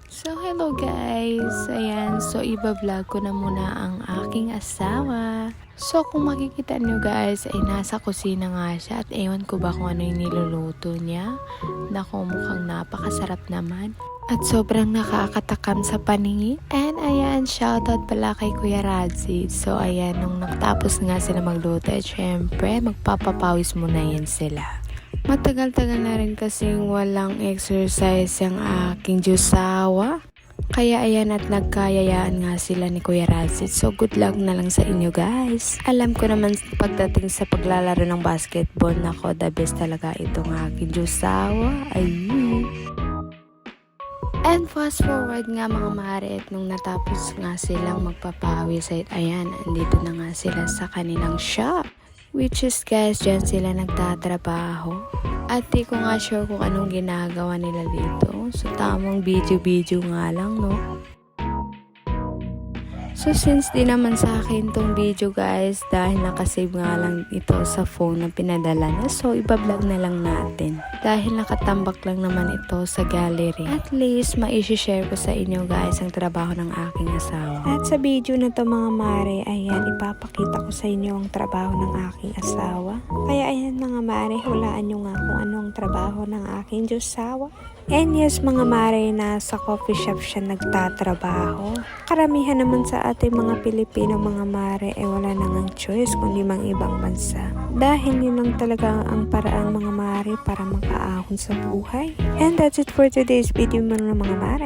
So, hello guys! Ayan, so iba-vlog ko na muna ang aking asawa. So, kung makikita nyo guys, ay nasa kusina nga siya at ewan ko ba kung ano yung niluluto niya. Naku, mukhang napakasarap naman. At sobrang nakakatakam sa paningin. And ayan, shoutout pala kay Kuya Radzi. So, ayan, nung nakatapos nga sila magluto, syempre, magpapapawis muna yan sila. Matagal-tagal na rin kasing walang exercise ang aking Diyosawa. Kaya ayan at nagkayayaan nga sila ni Kuya Razit. So good luck na lang sa inyo guys. Alam ko naman pagdating sa paglalaro ng basketball, nako the best talaga itong aking Diyosawa. Ayun. And fast forward nga mga mare at nung natapos nga silang magpapawis ay ayan, andito na nga sila sa kanilang shop. Which is guys, dyan sila nagtatrabaho. At di ko nga sure kung anong ginagawa nila dito. So tamang video-video nga lang, no? So since di naman sa akin tong video guys, dahil nakasave nga lang ito sa phone na pinadala niya, so iba-vlog na lang natin. Dahil nakatambak lang naman ito sa gallery. At least maishishare ko sa inyo guys ang trabaho ng aking asawa. At sa video na to mga mare, ayan, ipapakita ko sa inyo ang trabaho ng aking asawa. Kaya ayan mga mare, hulaan nyo nga kung anong trabaho ng aking Diyosawa. And yes mga mare, nasa coffee shop siya nagtatrabaho. Karamihan naman sa ating mga Pilipino mga mare ay wala nang choice kundi mang ibang bansa. Dahil yun lang talaga ang paraang mga mare para makaahon sa buhay. And that's it for today's video mga mare.